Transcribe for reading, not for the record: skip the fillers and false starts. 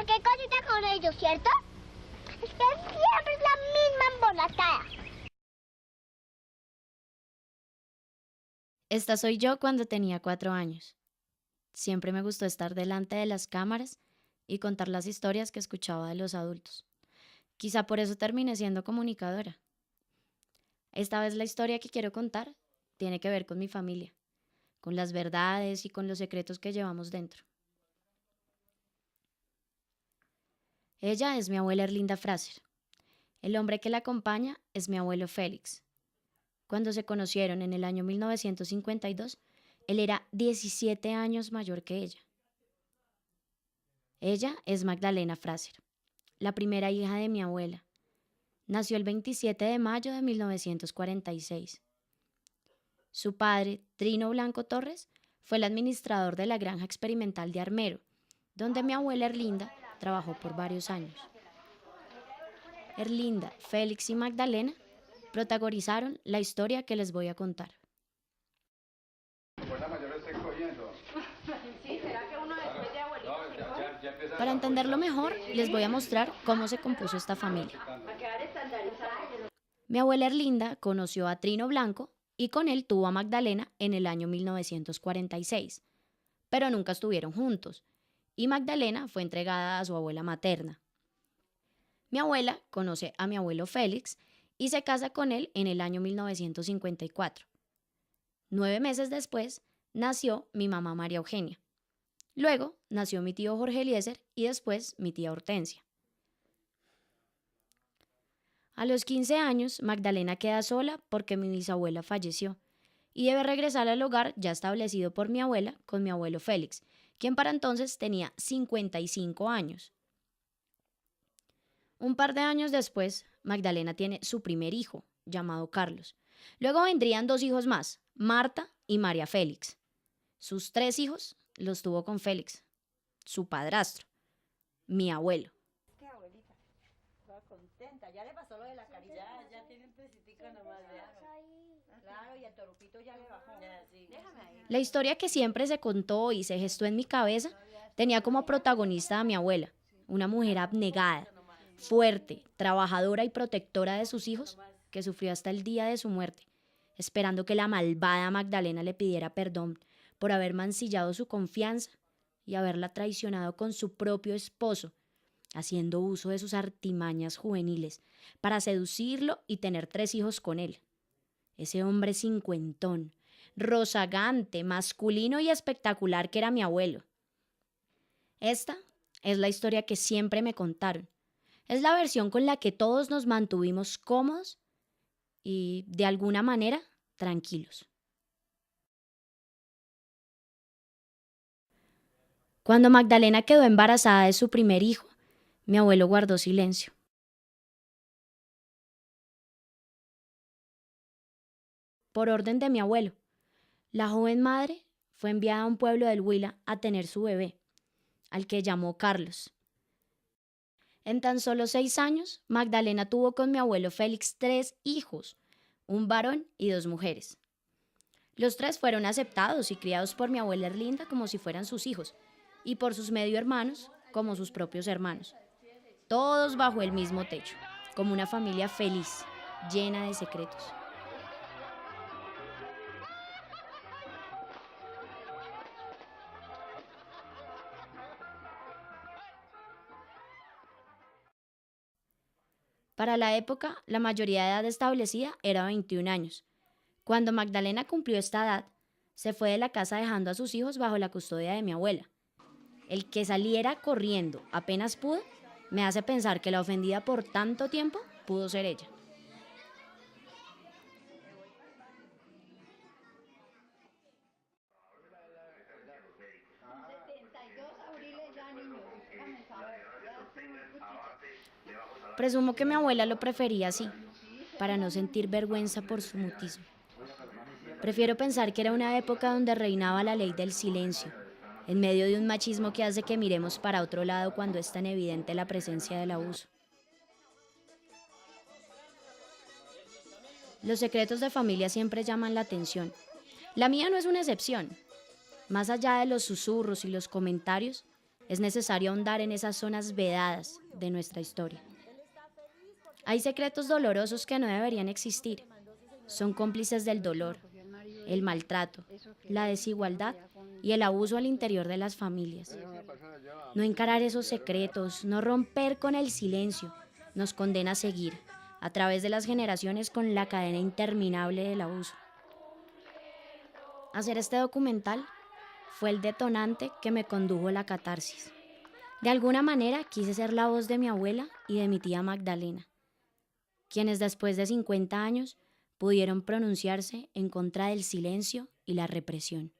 cualquier cosita con ellos, ¿cierto? Es que siempre es la misma embolatada. Esta soy yo cuando tenía 4 años. Siempre me gustó estar delante de las cámaras y contar las historias que escuchaba de los adultos. Quizá por eso terminé siendo comunicadora. Esta vez la historia que quiero contar tiene que ver con mi familia, con las verdades y con los secretos que llevamos dentro. Ella es mi abuela Erlinda Fraser. El hombre que la acompaña es mi abuelo Félix. Cuando se conocieron en el año 1952, él era 17 años mayor que ella. Ella es Magdalena Fraser, la primera hija de mi abuela. Nació el 27 de mayo de 1946. Su padre, Trino Blanco Torres, fue el administrador de la granja experimental de Armero, donde mi abuela Erlinda trabajó por varios años. Erlinda, Félix y Magdalena protagonizaron la historia que les voy a contar. Para entenderlo mejor, les voy a mostrar cómo se compuso esta familia. Mi abuela Erlinda conoció a Trino Blanco y con él tuvo a Magdalena en el año 1946, pero nunca estuvieron juntos, y Magdalena fue entregada a su abuela materna. Mi abuela conoce a mi abuelo Félix y se casa con él en el año 1954. 9 meses después nació mi mamá María Eugenia. Luego nació mi tío Jorge Eliezer y después mi tía Hortensia. A los 15 años, Magdalena queda sola porque mi bisabuela falleció y debe regresar al hogar ya establecido por mi abuela con mi abuelo Félix, quien para entonces tenía 55 años. Un par de años después, Magdalena tiene su primer hijo, llamado Carlos. Luego vendrían 2 hijos más, Marta y María Félix. Sus 3 hijos los tuvo con Félix, su padrastro, mi abuelo. ¿Qué abuelita? Estaba contenta, ya le pasó lo de la carita. Ya tiene un pesitico nomás de agua. Claro, y el torupito ya le bajó. Déjame ahí. La historia que siempre se contó y se gestó en mi cabeza tenía como protagonista a mi abuela, una mujer abnegada, fuerte, trabajadora y protectora de sus hijos, que sufrió hasta el día de su muerte, esperando que la malvada Magdalena le pidiera perdón por haber mancillado su confianza y haberla traicionado con su propio esposo, haciendo uso de sus artimañas juveniles para seducirlo y tener 3 hijos con él. Ese hombre cincuentón, rozagante, masculino y espectacular que era mi abuelo. Esta es la historia que siempre me contaron. Es la versión con la que todos nos mantuvimos cómodos y, de alguna manera, tranquilos. Cuando Magdalena quedó embarazada de su primer hijo, mi abuelo guardó silencio. Por orden de mi abuelo, la joven madre fue enviada a un pueblo del Huila a tener su bebé, al que llamó Carlos. En tan solo 6 años, Magdalena tuvo con mi abuelo Félix 3 hijos, un varón y 2 mujeres. Los 3 fueron aceptados y criados por mi abuela Erlinda como si fueran sus hijos, y por sus medio hermanos como sus propios hermanos. Todos bajo el mismo techo, como una familia feliz, llena de secretos. Para la época, la mayoría de edad establecida era 21 años. Cuando Magdalena cumplió esta edad, se fue de la casa dejando a sus hijos bajo la custodia de mi abuela. El que saliera corriendo apenas pudo, me hace pensar que la ofendida por tanto tiempo pudo ser ella. Presumo que mi abuela lo prefería así, para no sentir vergüenza por su mutismo. Prefiero pensar que era una época donde reinaba la ley del silencio, en medio de un machismo que hace que miremos para otro lado cuando es tan evidente la presencia del abuso. Los secretos de familia siempre llaman la atención. La mía no es una excepción. Más allá de los susurros y los comentarios, es necesario ahondar en esas zonas vedadas de nuestra historia. Hay secretos dolorosos que no deberían existir. Son cómplices del dolor, el maltrato, la desigualdad y el abuso al interior de las familias. No encarar esos secretos, no romper con el silencio, nos condena a seguir, a través de las generaciones, con la cadena interminable del abuso. Hacer este documental fue el detonante que me condujo a la catarsis. De alguna manera quise ser la voz de mi abuela y de mi tía Magdalena, quienes después de 50 años pudieron pronunciarse en contra del silencio y la represión.